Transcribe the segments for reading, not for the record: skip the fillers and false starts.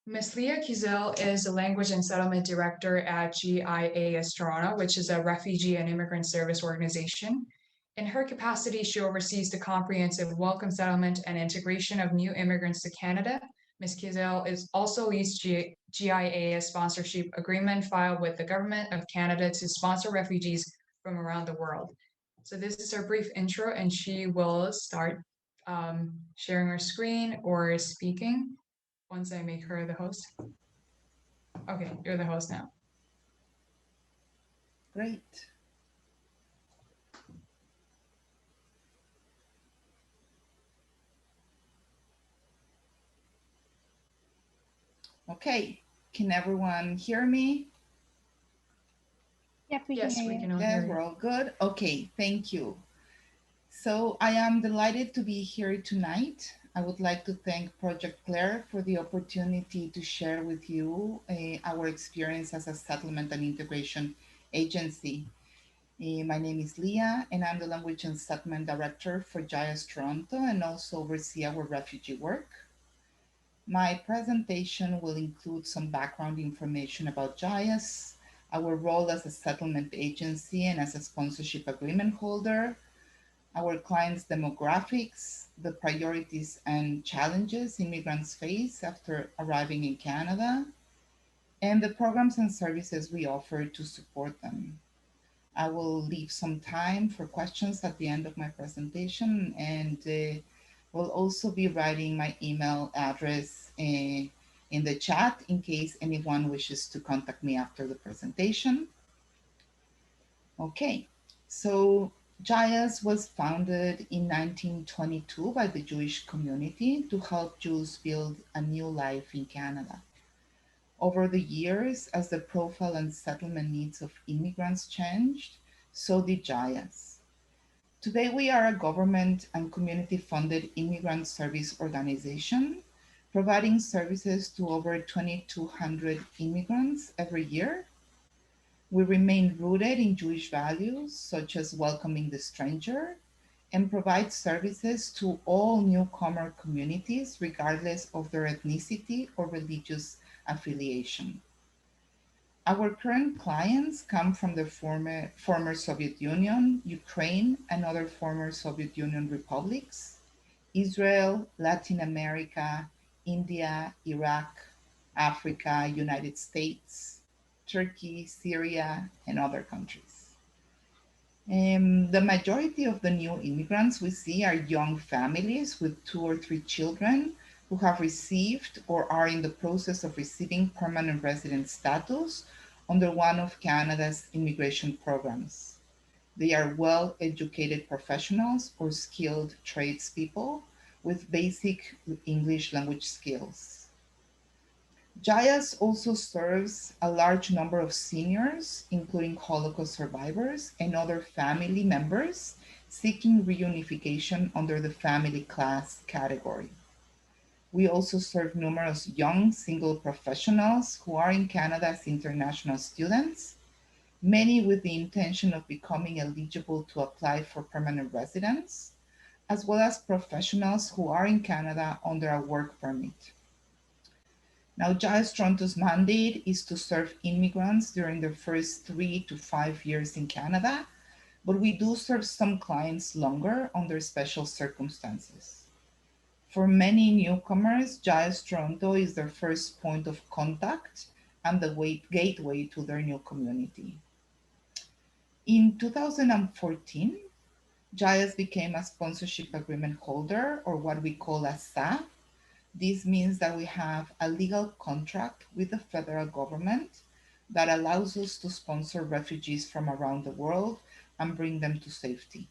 Ms. Lia Kisel is the Language and Settlement Director at GIAS Toronto, which is a refugee and immigrant service organization. In her capacity, she oversees the comprehensive welcome settlement and integration of new immigrants to Canada. Ms. Kisel is also leads GIAS sponsorship agreement filed with the Government of Canada to sponsor refugees from around the world. So this is her brief intro, and she will start sharing her screen or speaking once I make her the host. Okay, you're the host now. Great. Okay, can everyone hear me? Yep, we can Yes, hear we you. can all Yes, hear we're you. all good. Okay, thank you. So I am delighted to be here tonight. I would like to thank Project CLAIR for the opportunity to share with you our experience as a settlement and integration agency. My name is Lia, and I'm the Language and Settlement Director for JIAS Toronto and also oversee our refugee work. My presentation will include some background information about GIAS, our role as a settlement agency and as a sponsorship agreement holder, our clients' demographics, the priorities and challenges immigrants face after arriving in Canada, and the programs and services we offer to support them. I will leave some time for questions at the end of my presentation, and will also be writing my email address in the chat in case anyone wishes to contact me after the presentation. Okay, so JIAS was founded in 1922 by the Jewish community to help Jews build a new life in Canada. Over the years, as the profile and settlement needs of immigrants changed, so did JIAS. Today, we are a government and community funded immigrant service organization, providing services to over 2,200 immigrants every year. We remain rooted in Jewish values, such as welcoming the stranger, and provide services to all newcomer communities, regardless of their ethnicity or religious affiliation. Our current clients come from the former Soviet Union, Ukraine, and other former Soviet Union republics, Israel, Latin America, India, Iraq, Africa, United States, Turkey, Syria, and other countries. The majority of the new immigrants we see are young families with 2 or 3 children who have received or are in the process of receiving permanent resident status under one of Canada's immigration programs. They are well educated professionals or skilled tradespeople with basic English language skills. JIAS also serves a large number of seniors, including Holocaust survivors and other family members seeking reunification under the family class category. We also serve numerous young single professionals who are in Canada as international students, many with the intention of becoming eligible to apply for permanent residence, as well as professionals who are in Canada under a work permit. Now, JIAS Toronto's mandate is to serve immigrants during their first 3 to 5 years in Canada, but we do serve some clients longer under special circumstances. For many newcomers, JIAS Toronto is their first point of contact and the gateway to their new community. In 2014, JIAS became a sponsorship agreement holder, or what we call a SAF. This means that we have a legal contract with the federal government that allows us to sponsor refugees from around the world and bring them to safety.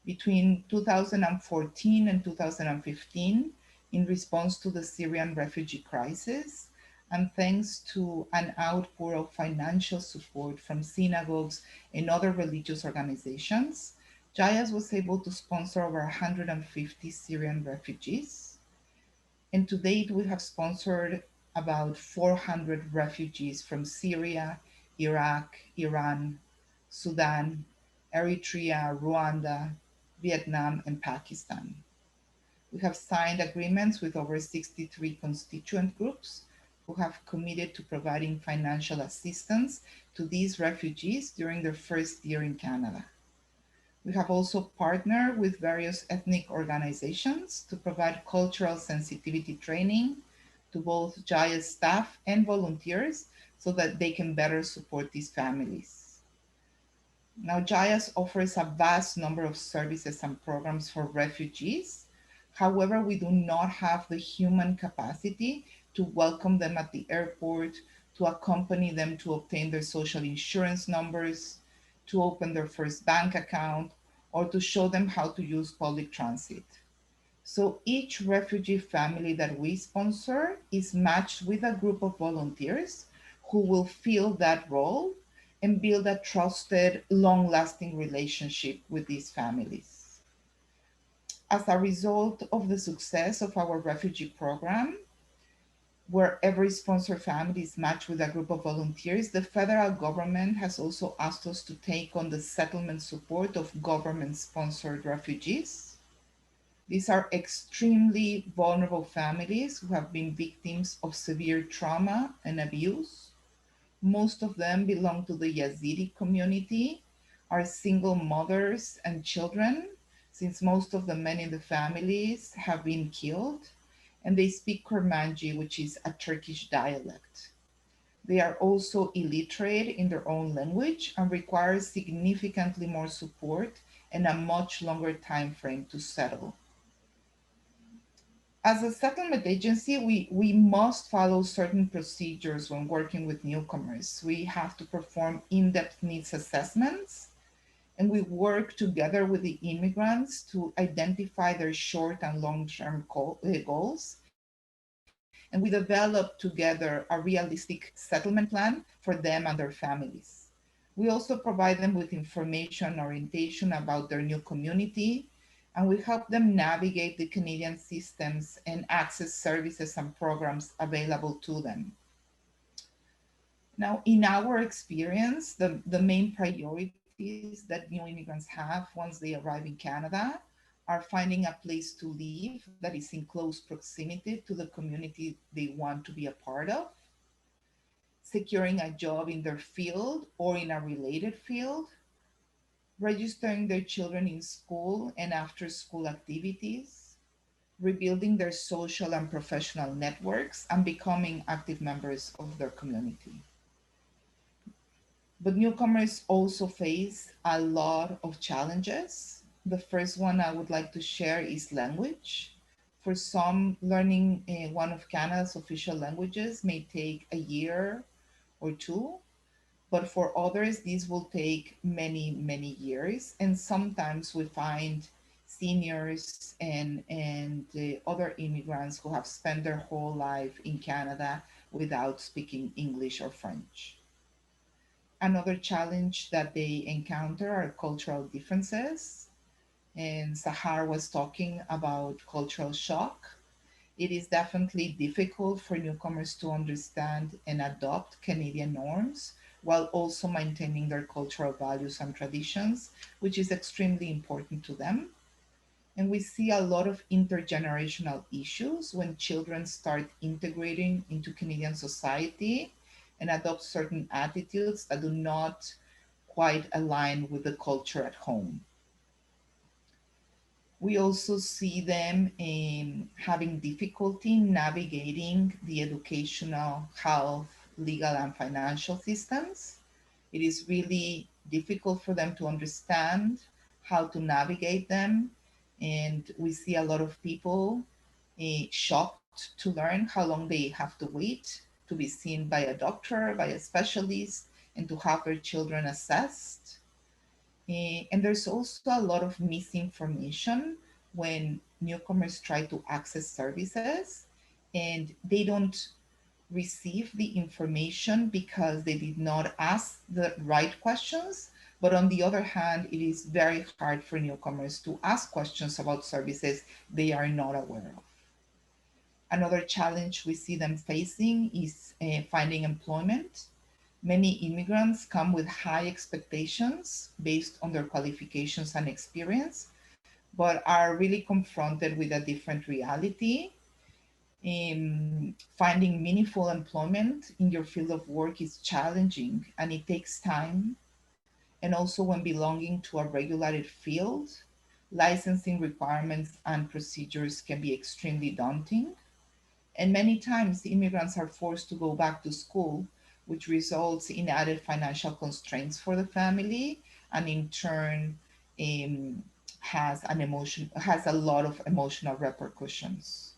Between 2014 and 2015, in response to the Syrian refugee crisis, and thanks to an outpour of financial support from synagogues and other religious organizations, JIAS was able to sponsor over 150 Syrian refugees. And to date, we have sponsored about 400 refugees from Syria, Iraq, Iran, Sudan, Eritrea, Rwanda, Vietnam, and Pakistan. We have signed agreements with over 63 constituent groups who have committed to providing financial assistance to these refugees during their first year in Canada. We have also partnered with various ethnic organizations to provide cultural sensitivity training to both GIAS staff and volunteers so that they can better support these families. Now, GIAS offers a vast number of services and programs for refugees. However, we do not have the human capacity to welcome them at the airport, to accompany them to obtain their social insurance numbers, to open their first bank account, or to show them how to use public transit. So each refugee family that we sponsor is matched with a group of volunteers who will fill that role and build a trusted, long lasting relationship with these families. As a result of the success of our refugee program, where every sponsor family is matched with a group of volunteers, the federal government has also asked us to take on the settlement support of government sponsored refugees. These are extremely vulnerable families who have been victims of severe trauma and abuse. Most of them belong to the Yazidi community, are single mothers and children, since most of the men in the families have been killed, and they speak Kurmanji, which is a Turkish dialect. They are also illiterate in their own language and require significantly more support and a much longer time frame to settle. As a settlement agency, we must follow certain procedures when working with newcomers. We have to perform in-depth needs assessments, and we work together with the immigrants to identify their short and long-term goals. And we develop together a realistic settlement plan for them and their families. We also provide them with information, orientation about their new community, and we help them navigate the Canadian systems and access services and programs available to them. Now, in our experience, the main priorities that new immigrants have once they arrive in Canada are finding a place to live that is in close proximity to the community they want to be a part of, securing a job in their field or in a related field, registering their children in school and after school activities, rebuilding their social and professional networks, and becoming active members of their community. But newcomers also face a lot of challenges. The first one I would like to share is language. For some, learning one of Canada's official languages may take a year or two, but for others, this will take many, many years. And sometimes we find seniors and other immigrants who have spent their whole life in Canada without speaking English or French. Another challenge that they encounter are cultural differences. And Sahar was talking about cultural shock. It is definitely difficult for newcomers to understand and adopt Canadian norms while also maintaining their cultural values and traditions, which is extremely important to them. And we see a lot of intergenerational issues when children start integrating into Canadian society and adopt certain attitudes that do not quite align with the culture at home. We also see them having difficulty navigating the educational, health, legal, and financial systems. It is really difficult for them to understand how to navigate them. And we see a lot of people shocked to learn how long they have to wait to be seen by a doctor, by a specialist, and to have their children assessed. And there's also a lot of misinformation when newcomers try to access services and they don't receive the information because they did not ask the right questions. But on the other hand, it is very hard for newcomers to ask questions about services they are not aware of. Another challenge we see them facing is finding employment. Many immigrants come with high expectations based on their qualifications and experience, but are really confronted with a different reality. Finding meaningful employment in your field of work is challenging and it takes time. And also, when belonging to a regulated field, licensing requirements and procedures can be extremely daunting. And many times, immigrants are forced to go back to school, which results in added financial constraints for the family, and in turn, um, has a lot of emotional repercussions.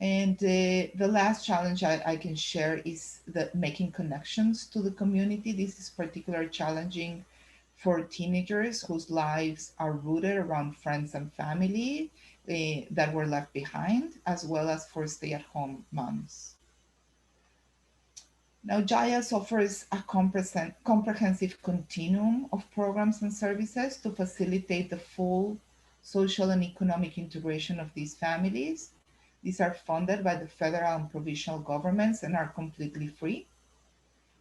And the last challenge I can share is the making connections to the community. This is particularly challenging for teenagers whose lives are rooted around friends and family that were left behind, as well as for stay-at-home moms. Now, JIAS offers a comprehensive continuum of programs and services to facilitate the full social and economic integration of these families. These are funded by the federal and provincial governments and are completely free.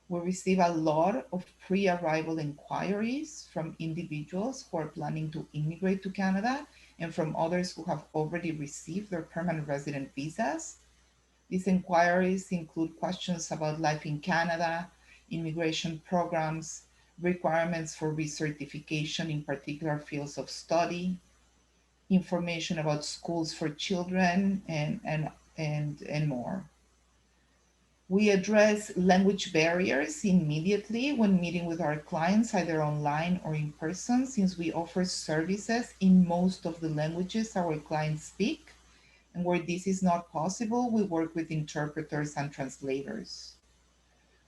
We receive a lot of pre arrival inquiries from individuals who are planning to immigrate to Canada and from others who have already received their permanent resident visas. These inquiries include questions about life in Canada, immigration programs, requirements for recertification in particular fields of study, information about schools for children, and more. We address language barriers immediately when meeting with our clients, either online or in person, since we offer services in most of the languages our clients speak. And where this is not possible, we work with interpreters and translators.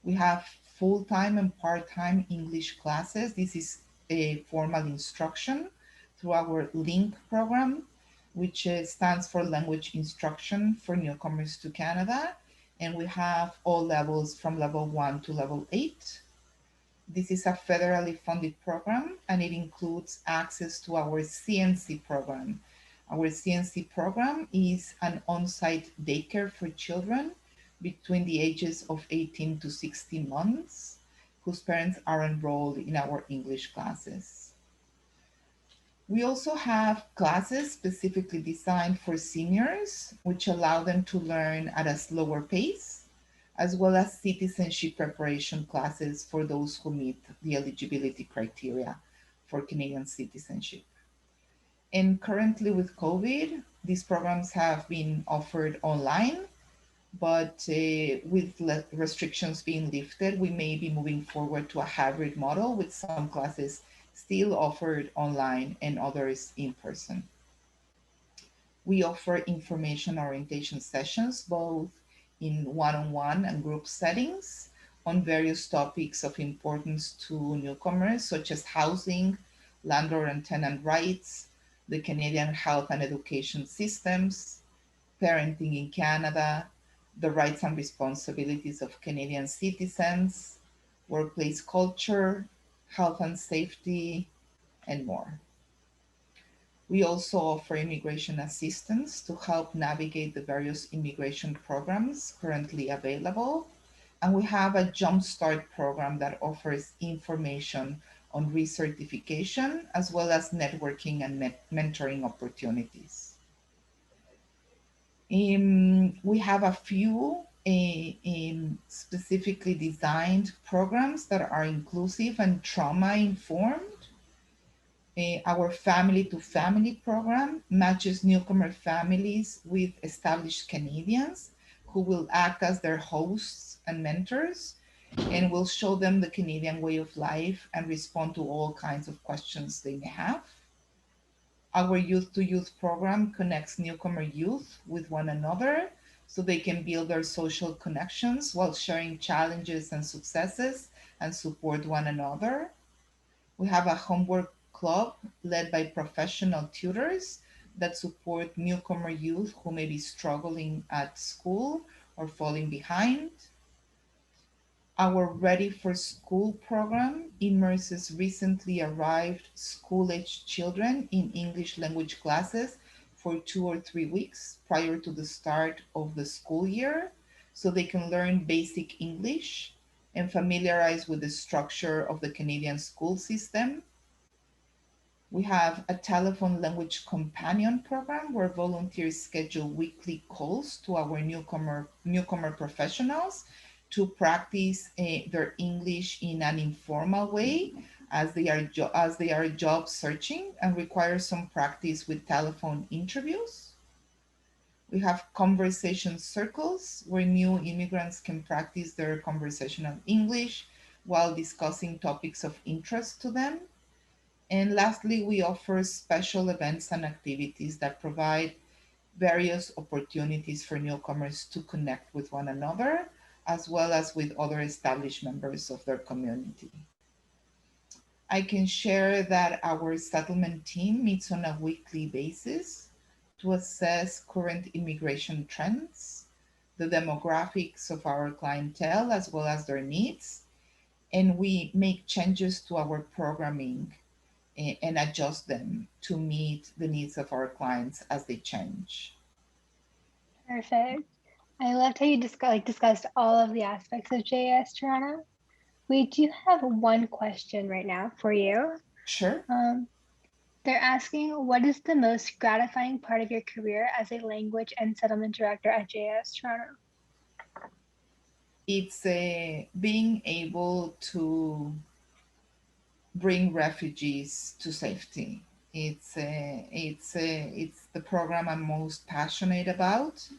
We have full-time and part-time English classes. This is a formal instruction through our LINK program, which stands for Language Instruction for Newcomers to Canada. And we have all levels from level 1 to level 8. This is a federally funded program and it includes access to our CNC program. Our CNC program is an on-site daycare for children between the ages of 18 to 16 months whose parents are enrolled in our English classes. We also have classes specifically designed for seniors, which allow them to learn at a slower pace, as well as citizenship preparation classes for those who meet the eligibility criteria for Canadian citizenship. And currently with COVID, these programs have been offered online, but with restrictions being lifted, we may be moving forward to a hybrid model with some classes still offered online and others in person. We offer information orientation sessions, both in one-on-one and group settings, on various topics of importance to newcomers, such as housing, landlord and tenant rights, the Canadian health and education systems, parenting in Canada, the rights and responsibilities of Canadian citizens, workplace culture, health and safety, and more. We also offer immigration assistance to help navigate the various immigration programs currently available. And we have a Jumpstart program that offers information on recertification as well as networking and mentoring opportunities. We have a few specifically designed programs that are inclusive and trauma informed. Our family to family program matches newcomer families with established Canadians who will act as their hosts and mentors and will show them the Canadian way of life and respond to all kinds of questions they may have. Our youth to youth program connects newcomer youth with one another so they can build their social connections while sharing challenges and successes and support one another. We have a homework club led by professional tutors that support newcomer youth who may be struggling at school or falling behind. Our Ready for School program immerses recently arrived school aged children in English language classes for 2 or 3 weeks prior to the start of the school year so they can learn basic English and familiarize with the structure of the Canadian school system. We have a telephone language companion program where volunteers schedule weekly calls to our newcomer professionals to practice their English in an informal way as they are job searching and require some practice with telephone interviews. We have conversation circles where new immigrants can practice their conversational English while discussing topics of interest to them. And lastly, we offer special events and activities that provide various opportunities for newcomers to connect with one another, as well as with other established members of their community. I can share that our settlement team meets on a weekly basis to assess current immigration trends, the demographics of our clientele, as well as their needs, and we make changes to our programming and adjust them to meet the needs of our clients as they change. Perfect. I loved how you discussed all of the aspects of JIAS Toronto. We do have one question right now for you. Sure. They're asking, what is the most gratifying part of your career as a language and settlement director at JIAS Toronto? It's being able to bring refugees to safety. It's the program I'm most passionate about.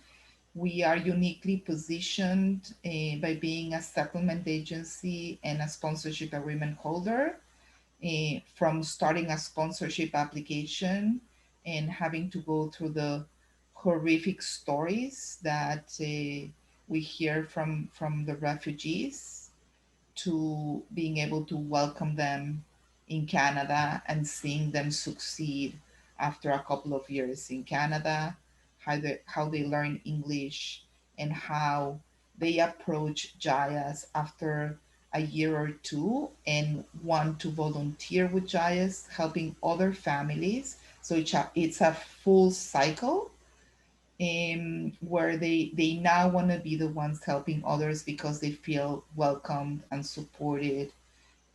We are uniquely positioned by being a settlement agency and a sponsorship agreement holder, from starting a sponsorship application and having to go through the horrific stories that we hear from the refugees, to being able to welcome them in Canada and seeing them succeed after a couple of years in Canada, how they learn English and how they approach JIAS after a year or two and want to volunteer with JIAS, helping other families. So it's a full cycle, where they now want to be the ones helping others because they feel welcomed and supported,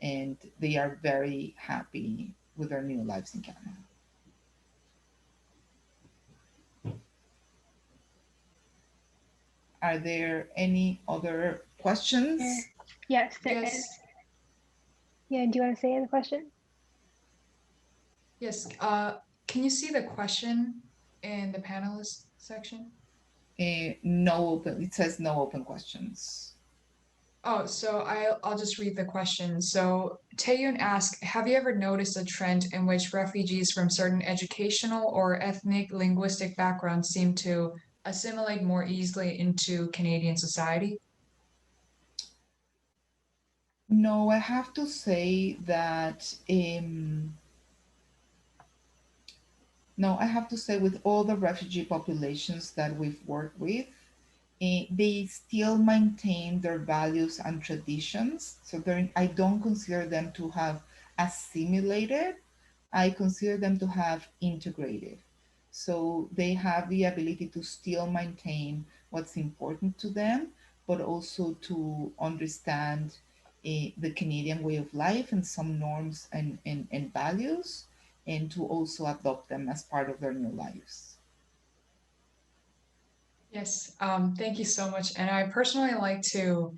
and they are very happy with their new lives in Canada. Are there any other questions? Yes, there Yes. is. Yeah, do you want to say the question? Yes. Can you see the question in the panelist section? No open. It says no open questions. Oh, so I'll just read the question. So Taeyun asks, have you ever noticed a trend in which refugees from certain educational or ethnic linguistic backgrounds seem to assimilate more easily into Canadian society? No, I have to say that no, I have to say with all the refugee populations that we've worked with, they still maintain their values and traditions. So I don't consider them to have assimilated. I consider them to have integrated. So they have the ability to still maintain what's important to them, but also to understand the Canadian way of life and some norms and values, and to also adopt them as part of their new lives. Yes, thank you so much. And I personally like to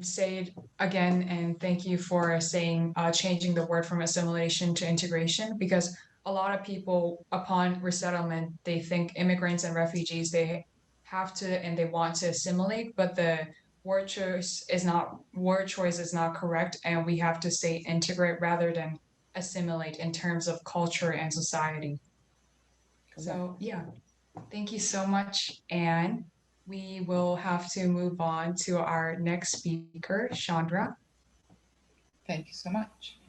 say it again and thank you for saying changing the word from assimilation to integration, because a lot of people upon resettlement they think immigrants and refugees they have to and they want to assimilate, but the word choice is not correct, and we have to say integrate rather than assimilate in terms of culture and society. Correct. So yeah, thank you so much, and we will have to move on to our next speaker, Chandra. Thank you so much.